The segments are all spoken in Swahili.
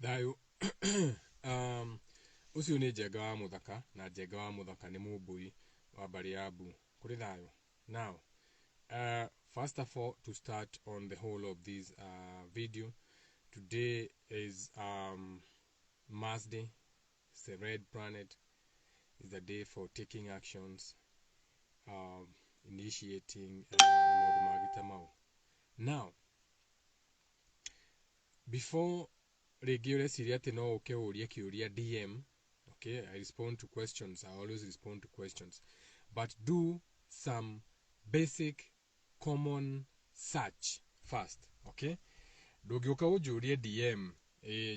Thayo ucio ni njenga wa muthaka na njenga wa muthaka ni mubui wa Bariabu kuri thayo. Now first of all, to start on the whole of this video, today is Mars Day. It's a red planet. It's a day for taking actions, initiating now before regular siriate no okay uria DM. Okay, I respond to questions. I always respond to questions, but do some basic common search first. Okay, ndũngĩũka ũnjũrie DM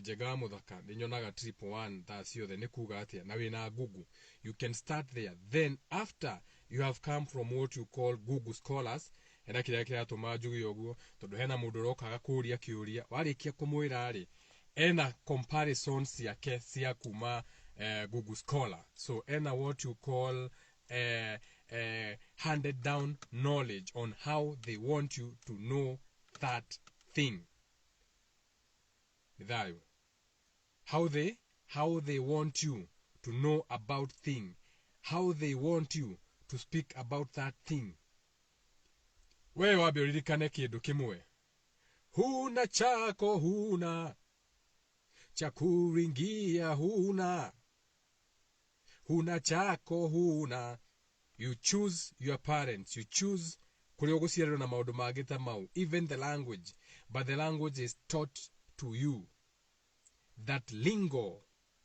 njega muthaka nĩnyonaga 111 that's ciothe nĩ kuga atĩa na wĩna Google. You can start there, then after you have come from what you call Google scholars, ena kĩrĩa kĩratũma njuge ũguo tondũ hena mũndũ ũrokaga kũũria kĩũria warĩkia kũmwĩra rĩ ena comparisons ciake cia kuma Google scholar, so ena what you call handed down knowledge on how they want you to know that thing. How they want you to know about thing, how they want you to speak about that thing. Wewe wabiririkane kindu kimwe, huna chako, huna cha kuringia, huna chako, huna. You choose your parents, you choose kuri uguciarwo na maundu mangĩ ta mau, even the language, but the language is taught to you. That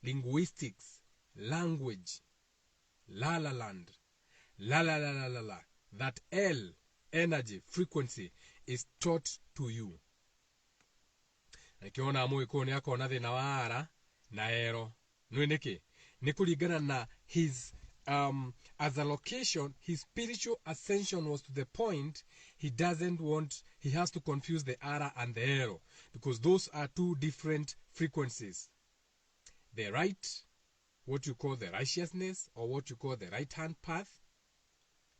linguistics, language, la la land, la la la la la la, that L, energy, frequency, is taught to you. Nikiona amuiko ni akona thina wa ara na ero. Nwe niki? Ni kuringana na his as a location, his spiritual ascension was to the point he has to confuse the ara and the ero, because those are two different frequencies. The right, what you call the righteousness, or what you call the right hand path,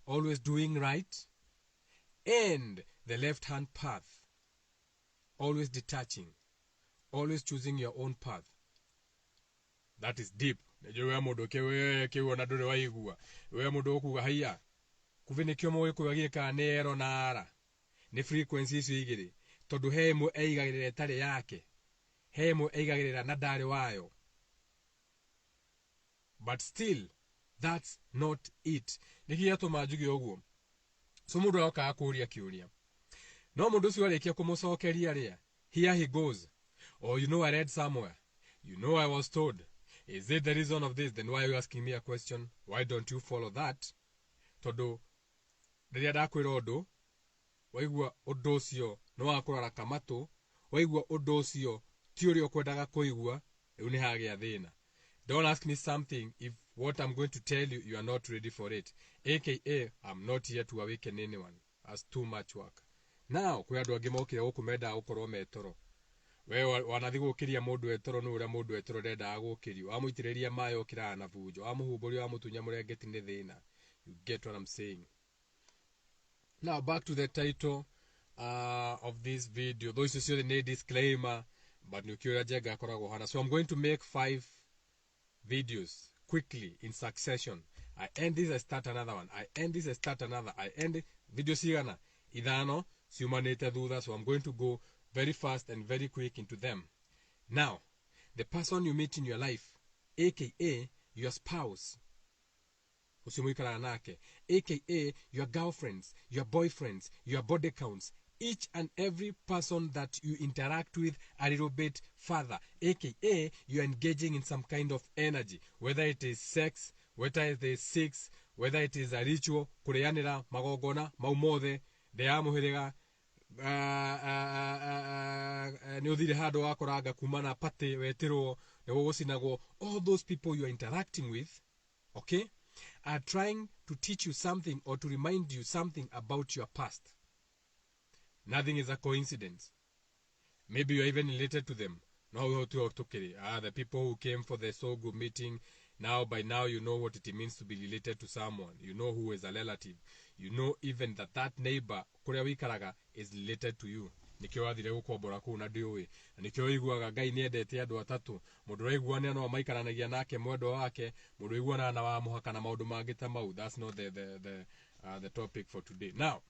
always doing right, and the left hand path, always detaching, always choosing your own path. That is deep. Wewe mundu kiwe na ndure waigua wewe mundu okuga haiya kuvinikio mwe kuyagieka nero na ara ni frequency icio igiri tondu hemo eigagirira tare yake, hemo eigagirira na ndare wayo, but still that's not it. Nikia to majugi oguo, so mundu aoka akuria kiuria no mundu ucio arikia kumucokeria ria, here he goes, oh you know I read somewhere, you know I was told. Is it the reason of this? Then why are you asking me a question? Why don't you follow that? Todo riria ndakwira undu waigua undu ucio no wakurara kamatu, waigua undu ucio ti uria ukwendaga kuigua, riu ni hagia thina. Don't ask me something if what I'm going to tell you, you are not ready for it. AKA, I'm not here to awaken anyone. That's too much work. Now, kwe andu angi mokire guku menda gukorwo metoro. Wewe wanathi gukiria mundu etoro no uria mundu etoro renda gukirio, amuitiriria mayo okira na bujo, amuhumburi amutunya murengeti ni thina. You get what I'm saying? Now back to the title of this video. Though it's still a disclaimer, but nukiura jega akoragwo hana. So I'm going to make 5 videos quickly in succession. I end this, I start another one. I end this, I start another. I end it. Video sigana idano siumanete thutha. So I'm going to go very fast and very quick into them. Now, the person you meet in your life, aka your spouse, aka your girlfriends, your boyfriends, your body counts, each and every person that you interact with a little bit further, aka you're engaging in some kind of energy, whether it is sex, whether it is sex, whether it is a ritual, kureyanira magogona maumothe deamuhirega ni uthire handu wakoranga kumana pate wetirwo ni gugucinagwo. All those people you are interacting with, okay, are trying to teach you something or to remind you something about your past. Nothing is a coincidence. Maybe you're even related to them. No, the people who came for the soul group meeting, by now you know what it means to be related to someone. You know who is a relative. You know even that neighbor is related to you. nikio wathire gukombora kuu na ndiui nikio iguaga Ngai niendete andu atatu mundu raiguana no maikaranagia nake mwendo wake mundu iguana na wa muhaka na maundu mangi ta mau. That's not the topic for today. Now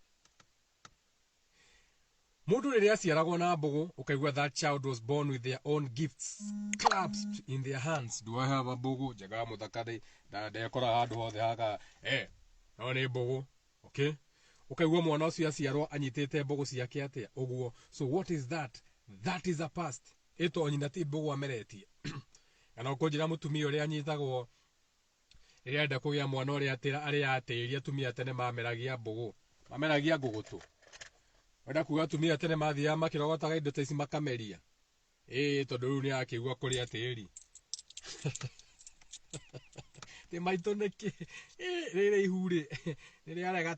mundu riria aciaragwo na mbugu ukaigua that child was born with their own gifts clasped in their hands. Do I have a mbugu jaga muthakari ndekora handu hothe haka no ni mbugu. Okay, ukaigua mwana ucio aciarwo anyitite mbugu ciake atia uguo. So what is that? That is a past. Ito nyina ti mbugu ameretie kana ukonjira mutumia uria anyitagwo riria enda kugia mwana uria atira aria atiria tumia tene mameragia mbugu mameragia ngugutu wenda kuga tumia tene mathia makirogotaga indo ta ici makameria tondu riu ni akigua kuri atiri te maito neki rire ihuri rire arega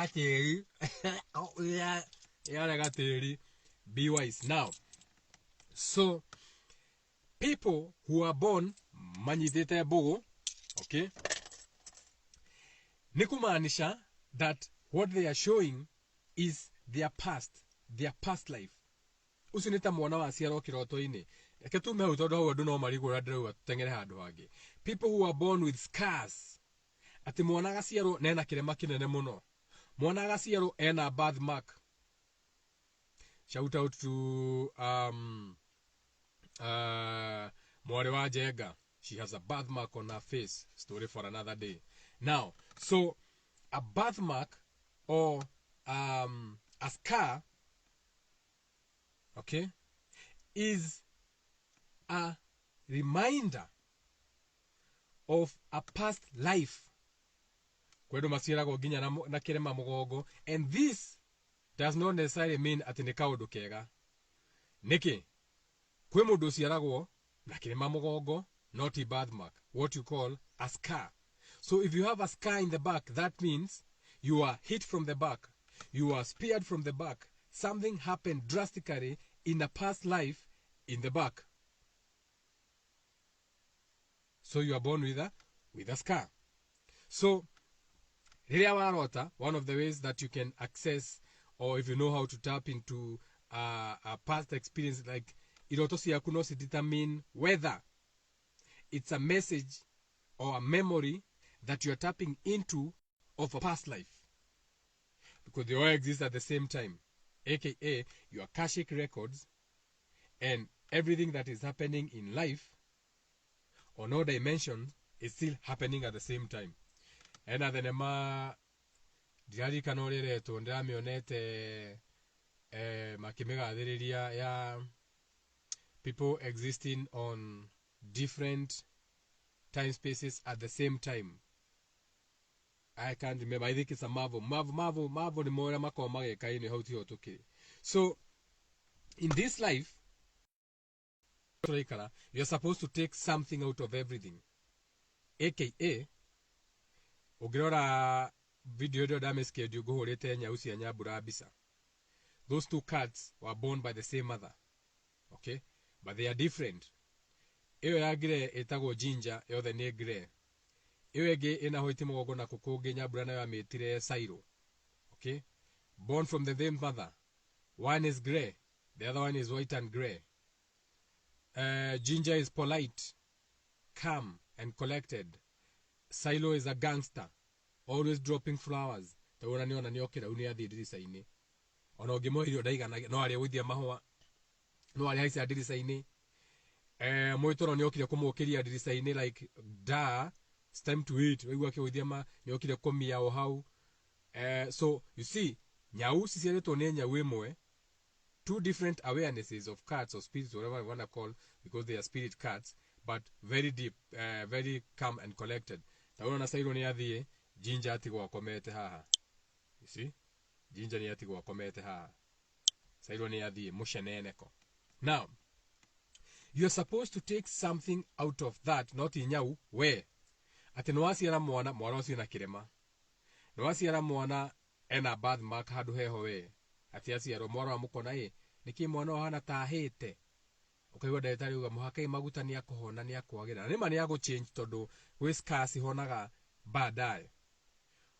atiri arega atiri. Be wise. Now, so people who are born manyitite mbugu, okay, nikumaanisha that what they are showing is their past life. Usinita mwana wa ciaro kiroto-ini reke tume hau tondu hau andu no marigura ndirauga tutengere handu hangi. People who are born with scars, ati mwana gaciaro nena kirema kinene muno, mwana gaciaro ena birthmark. Shout out to Mware wa Jenga. She has a birthmark on her face. Story for another day. Now, so a birthmark or a scar, okay, is a reminder of a past life. Kwedo masira go ginya na kirema mugongo, and this does not necessarily mean ati ni kaundu kega. Niki kwe mundu ciaragwo na kirema mugongo, not a birthmark, what you call a scar. So if you have a scar in the back, that means you are hit from the back, you are speared from the back. Something happened drastically in a past life in the back. So you are born with a scar. So riria warota, one of the ways that you can access, or if you know how to tap into a past experience, like iroto ciaku no determine whether it's a message or a memory that you are tapping into of a past life, because they all exist at the same time, aka your Akashic records and everything that is happening in life on all dimensions is still happening at the same time. And at the nema diari kanore to ndamionete makimigathiriria ya people existing on different time spaces at the same time. I can't remember. I think it's a Marvel ni moya makoma gekaini how to toke. So in this life you're supposed to take something out of everything, aka ogirora video dio dameske dio guhurite nyau cia nyambura bisa. Those two cats were born by the same mother, okay, but they are different. Iyo ya grey etago ginger, yothe ni grey. Iyo ege ina hoiti mugongo na kukuge nyambura nayo ametire sairo, okay, born from the same mother. One is grey, the other one is white and grey. Ginger is polite, calm and collected. Silo is a gangster, always dropping flowers. Tawona niona niokira uni athi dirisa-ini. Ona ungimoirio ndaigana no ari gwithia mahua. No ari haicia dirisa-ini. Moitoro niokire kumukiria dirisa-ini like it's time to eat. Waigua kiwithia ma niokire kumia o hau. So you see, nyau ciciaritwo ni nyau imwe. Two different awarenesses of cats or spirits, whatever you want to call, because they are spirit cats, but very deep, very calm and collected. Taona na sairo ni athie, ginger atigwa komete haha. You see? Ginger ni atigwa komete haha. Sairo ni athie, musheneneko. Now, you are supposed to take something out of that, not inyau, where? Ati nwasiara mwana ucio na kirema. Nwasiara mwana ena birthmark hadu heho we. Ati aciarwo mwana wa mukona niki mwana hana tahite. Ukaigwa ndagitari uga muhaka maguta ni akohona ni akwagira. Nima ni ago change tondu we scars honaga baadaye.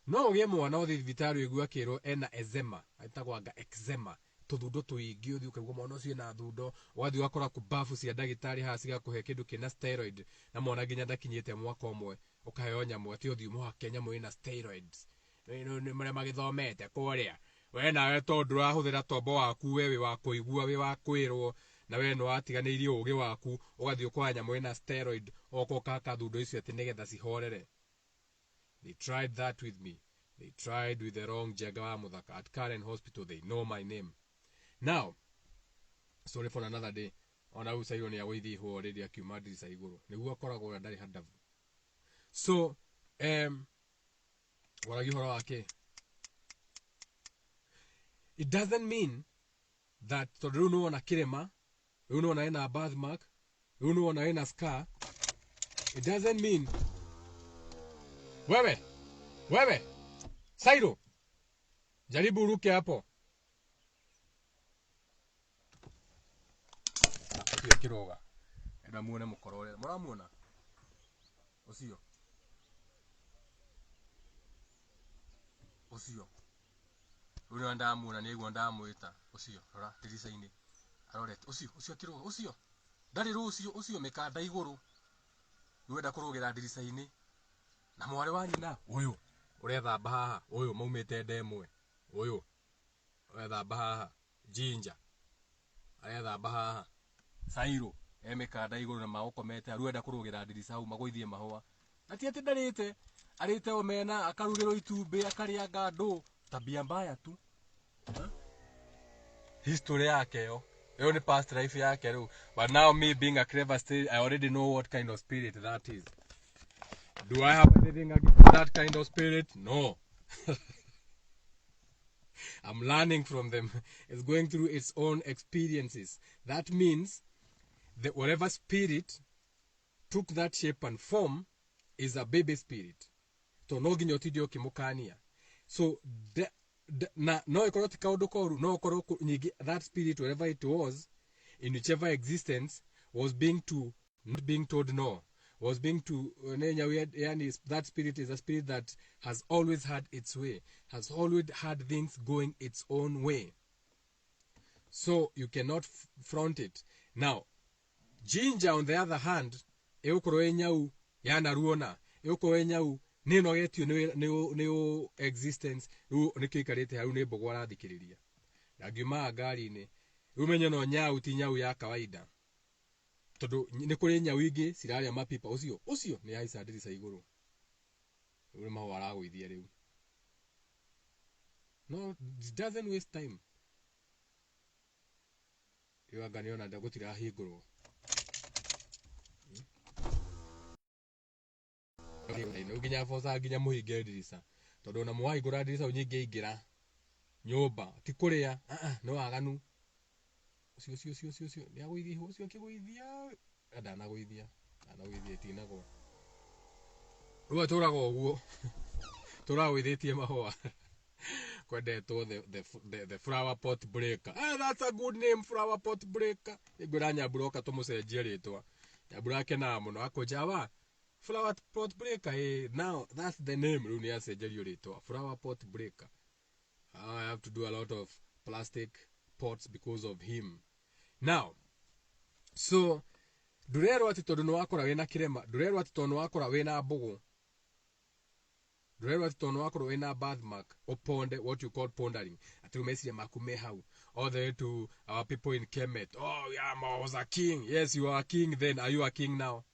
No ugie mwana uthi thibitari igua kiro ena eczema, atagwaga eczema, tuthundo tuingi uthi ukaigua mwana ucio na thundo wathi wakora ku bafu cia ndagitari ha ciga kuhe kindu kina steroid na mwana nginya ndakinyite mwaka umwe ukaheo nyamu ati uthi mu Kenya mu ina steroids ni mare magithomete kuria we nawe tondu rahuthira tombo waku we wa kuigua we wa kwirwo na we no atiganirie ugi waku ugathi ukwa nyamu ina steroid okoka kathundo icio ati nigetha cihorere. They tried that with me. They tried with the wrong Jagawa Muthaka at Karen Hospital. They know my name. Now, sorry for another day. Ona usairo ni awithi ho already akiuma dirisa iguru. Niguo akoragwo ndari hadavu. So, waragihora wake. It doesn't mean that tondu no na kirema, no na ina birthmark, no na ina scar. It doesn't mean wewe Sairo jaribu uruke hapo ucio kiroga enda muone mukorore muramuona ucio uri ndamuona ni iguo ndamwita ucio rora diricaini arorete ucio kiroga ucio ndari rucio mikanda iguru niwenda kurugira diricaini na mware wa nyina uyu urethamba haha uyu maumite ndemwe uyu urethamba haha jinja arethamba haha Sairo emikanda iguru na maokomete aruenda kurugira dirisa hau magoithie mahua ati ati ndarite arite omena akarugiro itumbe akaria ngando tabia mbaya tu history yake yo ni past life yake ru. But now me being a clever state, I already know what kind of spirit that is. Do I have anything against that kind of spirit? No. I'm learning from them. It's going through its own experiences. That means that whatever spirit took that shape and form is a baby spirit. To no ginyotidio kimukania. So na no ikoroti kaudo koru no koro that spirit whatever it was in whichever existence was not being told no. Was being to that spirit is a spirit that has always had its way, has always had things going its own way. So you cannot front it. Now, Ginger on the other hand, eukoro enyau yana ruona, eukoro enyau nino getio neo existence nikikarite hau ne bogwara thikiriria. Agima gari ni umenye no nyau ti nyau ya kawaida. Todo ni kuri nyau ingi ciraria mapipa ucio ni haica dirisa iguru uri mahwara gwithia riu. No, it doesn't waste time. You agani ona ndagutira hingurwo. No ginya fosa ginya muhinge dirisa. Todo na muhingura dirisa unyinge ingira nyumba ti kuria no aganu. Ucio ni agwithi ucio kigwithia ndanagwithia tinago ruwa turago uguo turawithitie mahua kwendetwo the flower pot breaker. That's a good name, flower pot breaker. Igura nyaburoka tumucenjie ritwa nyabura kena muno akojawa flower pot breaker. Now that's the name runi acenjerio ritwa flower pot breaker. I have to do a lot of plastic pots because of him. Now, so durero ati tondu no akora wena kirema, durero ati tondu akora wena bugu, durero ati tondu akora wena birthmark uponde what you call pondering. Ati umesi makume hau all the way to our people in Kemet. Oh yeah, I was a king. Yes, you are a king then. Are you a king now?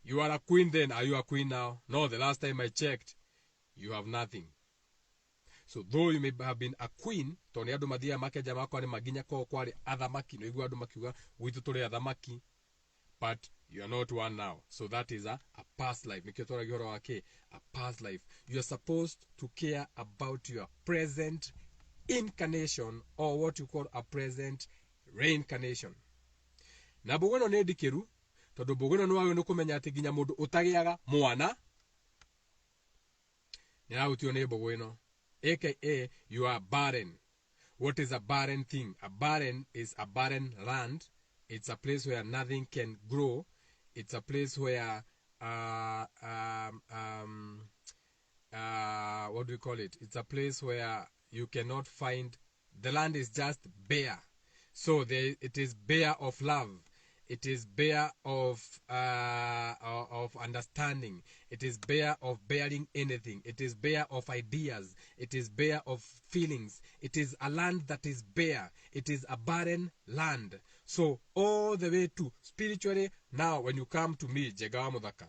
You are a queen then. Are you a queen now? No, the last time I checked, you have nothing. So though you may have been a queen, toni andu mathia makeja makwa ni maginya ko kwari athamaki no igwa andu makiuga witu turi athamaki, but you are not one now. So that is a past life. Nikitora gihoro wake a past life. You are supposed to care about your present incarnation or what you call a present reincarnation. Na bugono ne dikiru tondu bugono no wawe no kumenya ati ginya mundu utagiaga mwana ni autio ne bugono. AKA, you are barren. What is a barren thing? A barren is a barren land. It's a place where nothing can grow. It's a place where, what do you call it? It's a place where you cannot find The land is just bare. So it is bare of love. It is bare of understanding. It is bare of bearing anything. It is bare of ideas. It is bare of feelings. It is a land that is bare. It is a barren land. So all the way to spiritually, now when you come to me, Jegawa Mudaka,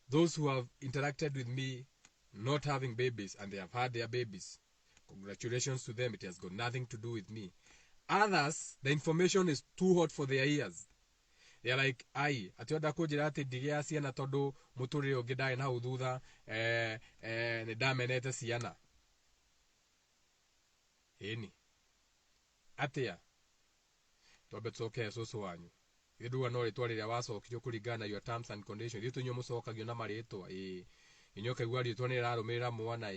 those who have interacted with me not having babies and they have had their babies, congratulations to them. It has got nothing to do with me. Others, the information is too hot for their ears. They are like, ai, atiwada kujira ati digia siana todo muturi ogedai na ududha ne damenete siana. Eni. Atia. Tobetsoke so wanyu. Idua no retwali ya waso kijokuligana your terms and conditions. Itu nyomo soka giona marieto inyoka gwali tone raro mera mwana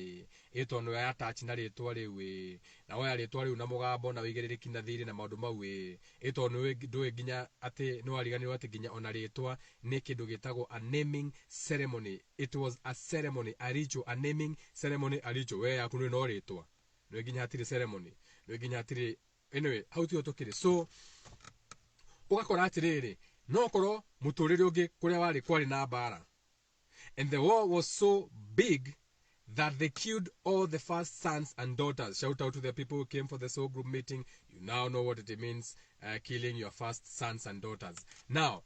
eto no ya touch na retwali we na wa retwali una mugabo na wigerere kinathiri na maundu mau we eto no do ginya ate no aliganirwa ate ginya ona retwa ne kindu gitagwo a naming ceremony. It was a ceremony, a ritual, a naming ceremony, a ritual. We yakunu no retwa no ginya atire ceremony no ginya atire anyway how to tokire. So ugakora atiriri no koro muturire ugi kuria wari kwari na bara, and the war was so big that they killed all the first sons and daughters. Shout out to the people who came for the soul group meeting. You now know what it means, killing your first sons and daughters. Now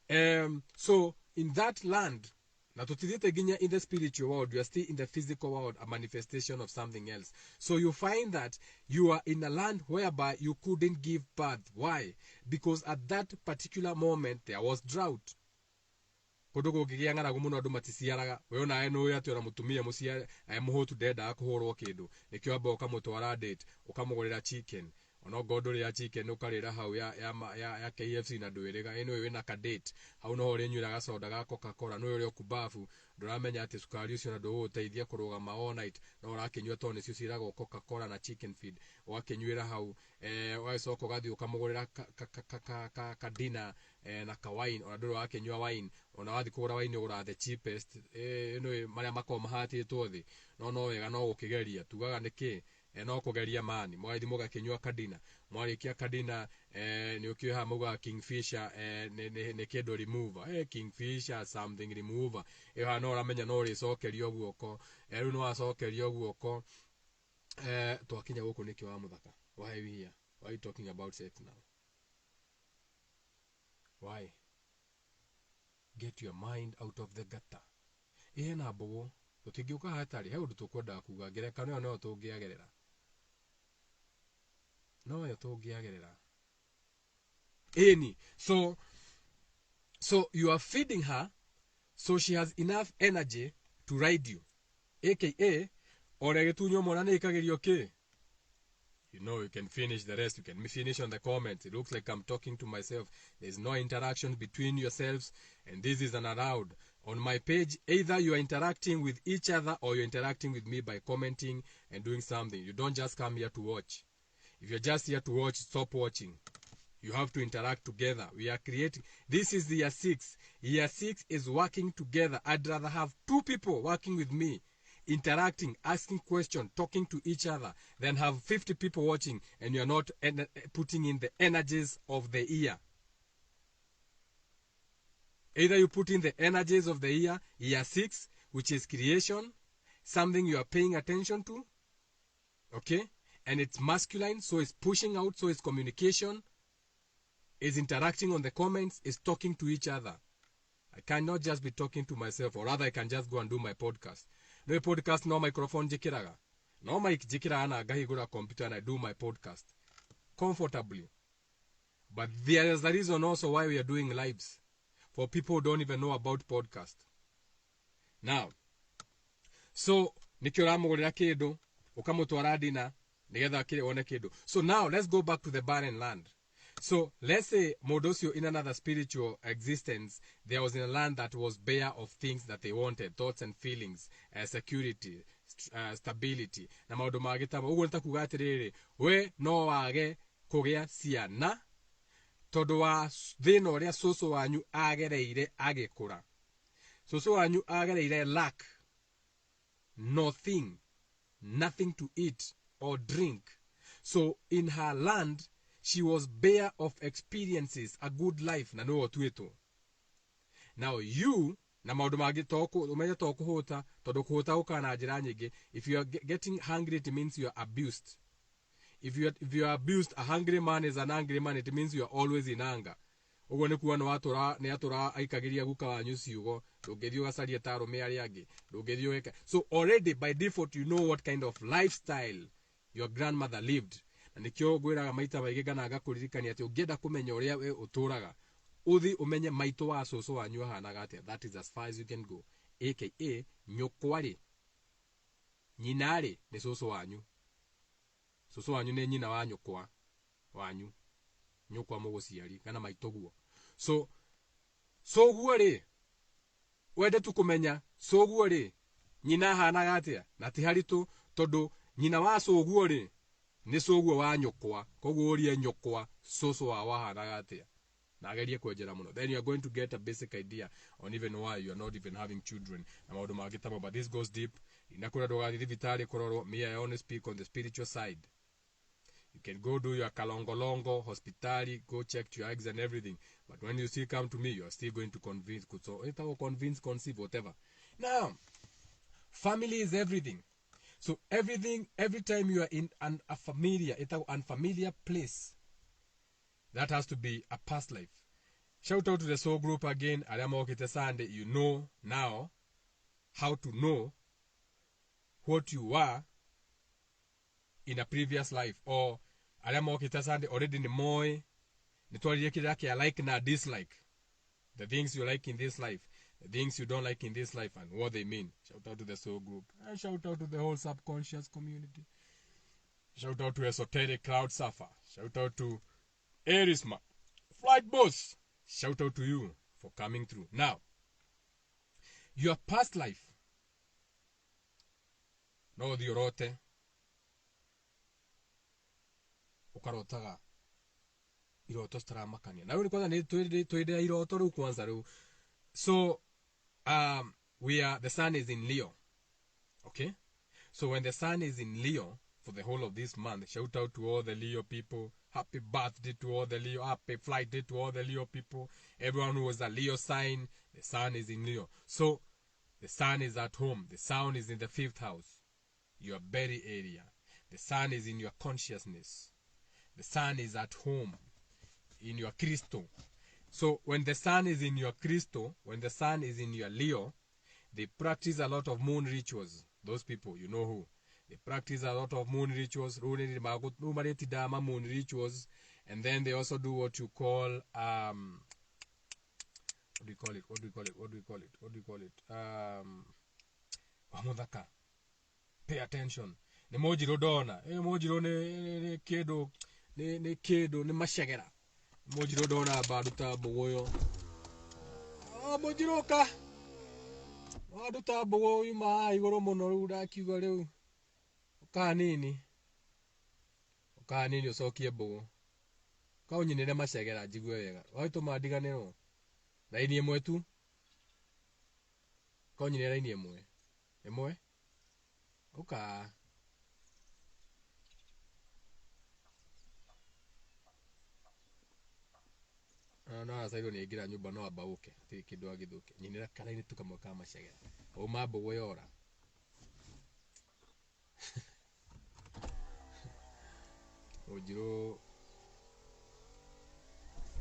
so in that land, in the spiritual world, you are still in the physical world, a manifestation of something else. So you find that you are in a land whereby you couldn't give birth. Why? Because at that particular moment there was drought. Kodogo gigiangana gumuno adu matisiaraga weona eno yatu na mutumia musia muhotu deda akuhorwo kindu nikyo aba ukamutwara date ukamugorera chicken ono godore ya chicken ukarira hau ya KFC na ndwirega eno wena ka date hau no hore nyura gasoda ga Coca-Cola no yore okubafu nduramenya ati sukari ucio na ndo uteithia kurugama all night no urakinywa tone cio cirago Coca-Cola na chicken feed wakinyuira hau waisoko gathi ukamugorera ka dinner na ka wine ona ndoro wakinywa wine ona wathi kugura wine ugura the cheapest eno maria makoma hatitwo thi no wega no gukigeria tugaga niki no kugeria mani mwathi mugakinywa kadina mwarikia kadina ni ukioha muga kingfisher ne kedo remover kingfisher something remover no ramenya no ricokerio guoko no wacokerio guoko twakinya guku niki wa muthaka. Why are we here? Why are you talking about sex now? Why? Get your mind out of the gutter. Na bogo tutingiuka hatari he undu tukwenda kuga ngerekano no tungiagerera no yo tungiagerera so you are feeding her so she has enough energy to ride you, aka oregetunyo mona ne ikagerio ke. You know, you can finish the rest. You can finish on the comments. It looks like I'm talking to myself. There's no interaction between yourselves, and this is an allowed. On my page, either you are interacting with each other or you're interacting with me by commenting and doing something. You don't just come here to watch. If you're just here to watch, stop watching. You have to interact together. We are creating. This is the year 6. Year 6 is working together. I'd rather have 2 people working with me, interacting, asking questions, talking to each other, than have 50 people watching and you're not putting in the energies of the year. Either you put in the energies of the year 6, which is creation, something you are paying attention to, okay? And it's masculine, so it's pushing out, so it's communication, is interacting on the comments, is talking to each other. I cannot just be talking to myself, or rather I can just go and do my podcast. No podcast, no microphone jikiraga. No mic jikira ana gahigura computer and I do my podcast comfortably. But there is a reason also why we are doing lives. For people who don't even know about podcast. Now, so nikiramugurira kindu ukamutwara dina nigetha kire one kindu. So now let's go back to the barren land. So let's say Modosio in another spiritual existence, there was in a land that was bare of things that they wanted, thoughts and feelings, security, stability. Na maundu magitama uguo nitakuga atiriri we no wage kugia ciana tondu wa thina uria susu wanyu agereire agikura. Susu wanyu agereire lack, nothing to eat or drink. So in her land, she was bare of experiences, a good life, na no tueto. Now you, na maundu mangi umenya to kuhota, tondu kuhota ukana njira nyingi. If you are getting hungry, it means you are abused. If you are abused, a hungry man is an angry man, it means you are always in anger. Ugo ni kuwa ni atura aikagiria guka wanyu ciugo, ndungithio gacaria taro me ari angi, ndungithio eka. So already by default you know what kind of lifestyle your grandmother lived. Na nikyo gwiraga maita maige kana agakuririkania ati ungienda kumenya uria we uturaga, uthi umenye maito wa cucu wanyu ahanaga atia. That is as far as you can go. AKA nyokwari nyinari ni cucu wanyu. Cucu wanyu ni nyina wa nyokwa wanyu, nyokwa muguciari kana maito guo. So guo ri wende tu kumenya guo ri nyina hanaga atia, na ti haritu tondu nyina wa guo ri ni guo wa nyokwa, koguo urie nyokwa cucu wa hanaga atia na agerie kwenjera muno. Then you are going to get a basic idea on even why you are not even having children. Na maundu magitamo, but this goes deep. Inakura dogathi vitali kororo. Me, I only speak on the spiritual side. You can go do your kalongolongo, hospitali, go check your eggs and everything. But when you still come to me, you are still going to convince, conceive, whatever. Now, family is everything. So everything, every time you are in an unfamiliar place, that has to be a past life. Shout out to the soul group again. Alamokite Sunday. You know now how to know what you were in a previous life. Or Alamokite Sunday already in the moy. I like and I dislike. The things you like in this life. The things you don't like in this life and what they mean. Shout out to the soul group. And shout out to the whole subconscious community. Shout out to Esoteric Crowd Surfer. Shout out to Erisma, Flight Boss. Shout out to you for coming through. Now, your past life. No diorote. Ukarotaga. Iroto staramakania. Na kwanza ni tuide iroto ru kwanza ru. So, the sun is in Leo. Okay? So when the sun is in Leo for the whole of this month, shout out to all the Leo people. Happy birthday to all the Leo. Happy flight day to all the Leo people. Everyone who was a Leo sign, the sun is in Leo. So, the sun is at home. The sun is in the 5th house. Your belly area. The sun is in your consciousness. The sun is at home. In your crystal. So, when the sun is in your crystal, when the sun is in your Leo, they practice a lot of moon rituals. Those people, you know who. They practice a lot of moon rituals, moon rituals, and then they also do what you call, what do you call it? Pay attention. Ne mojiro dona. Mojiro ne kedo, ne mashagera. Mojiro dona baduta boyo. Mojiro ka. Baduta boyo ma igoro monoru da kiuga reu. Kanini ucokie bugu kaunyinire macegera njigue wega waitu mandiganiro raini imwe tu kaunyinire raini imwe uka no asairo ni ngira nyumba no abauke ti kindu agithuke nyinira karaini tu kamwe ka macegera o mabugu yora Ojiro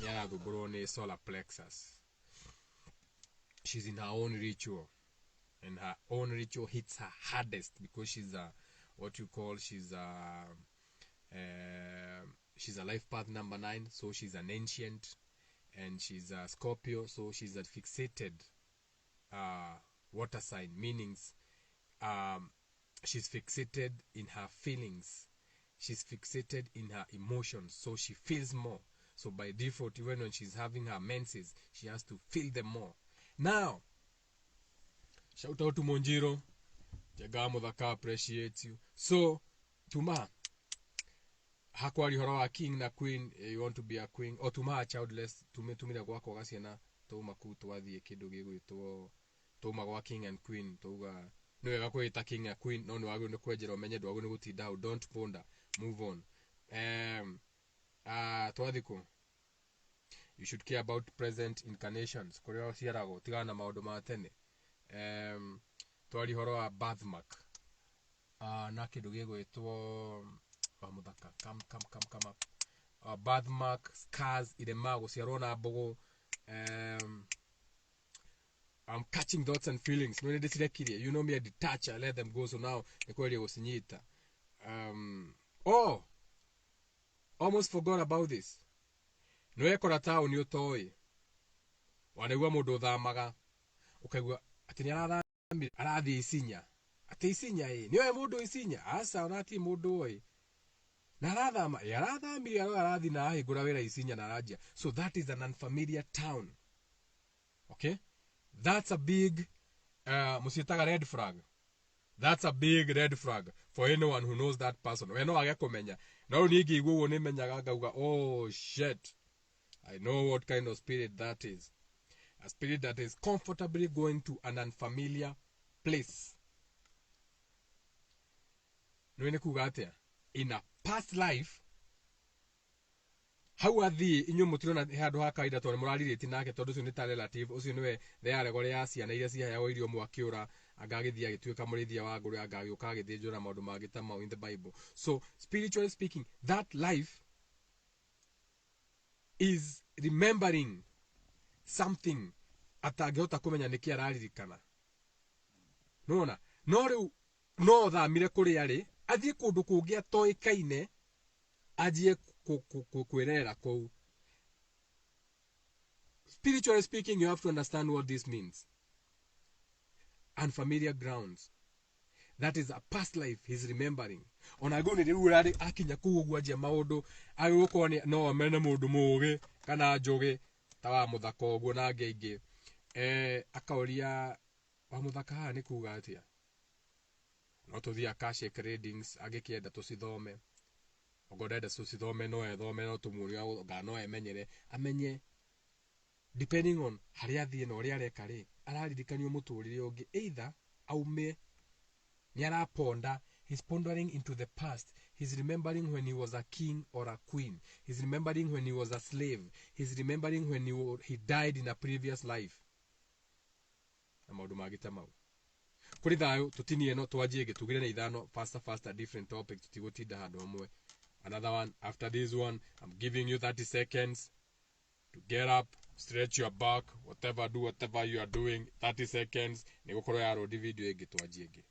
Yaragubro solar plexus. She's in her own ritual. And her own ritual hits her hardest because she's a life path number 9, so she's an ancient, and she's a Scorpio, so she's a fixated water sign, meanings she's fixated in her feelings. She's fixated in her emotions, so she feels more. So by default, even when she's having her menses, she has to feel them more. Now, shout out to Monjiro. Jagamo Dhaka appreciates you. So, Tuma, hakwari horo a king na queen, you want to be a queen, or Tuma childless, tumira kwa gasiana, Toma kutu wathi kidogo to Toma kwa king and queen, toga no wega kwita king a queen no wago ne kwejera umenye ndwago ne gutinda hau. Don't ponder, move on. Twathiko, you should care about present incarnations kuria ciarago tigana na maundu ma tene. Twari horo wa birthmark na kindu gigwitwo muthaka come up. Birthmark scars irema guciarwo na mbogo. I'm catching thoughts and feelings. No need to you know me, I detach, I let them go. So now the query was nyita. Almost forgot about this. No ekora tao ni utoi. Wanegwa mundu thamaga. Ukagwa ati ni arathi isinya. Ati isinya niwe mundu isinya. Asa onati mundu oi. Na arathama, arathami arathi na ahigura wira isinya na arajia. So that is an unfamiliar town. Okay? That's a big musitaga red flag. That's a big red flag for anyone who knows that person. We know agakomenya. Now nigi igwo ne menyaga gauga, oh shit. I know what kind of spirit that is. A spirit that is comfortably going to an unfamiliar place. No kugatia. In a past life, how are the inyo mutirona handu ha kaida tone muraririti nake tondu ucio ni ta relative ucio niwe the aregore ya ciana iria ciheagwo irio mwakiura agagithia agituika murithia wa nguru agagiuka agithinjura maundu magita mau in the Bible. So spiritually speaking, that life is remembering something atangihota kumenya niki araririkana. Nona no riu no thamire kuri ari athie kundu kungi atoikaine ajie kwirera kou. Spiritually speaking, you have to understand what this means. Unfamiliar grounds. That is a past life he's remembering. Onagoni riu rari akinya kugu ajia maundu aguko ni no amene mundu muge kana njoge tawa muthaka oguo na ngeige akauria wa muthaka ha ni kuga atia no tuthia Akashic readings agikienda tucithome ogodeda tucithome no ethome no tumuria ngano emenyere amenye depending on haria thie no ria reka ri araririkanio muturire ungi either aume ni araponda. He's pondering into the past. He's remembering when he was a king or a queen. He's remembering when he was a slave. He's remembering when he died in a previous life. Na maundu magita mau. Kuri thayo tutinie no twajie gitugire na ithano faster different topic tutigotinda handu hamwe. Another one after this one. I'm giving you 30 seconds to get up, stretch your back, do whatever you are doing. 30 seconds. Nigukorwo ya rodi video igi twajie igi.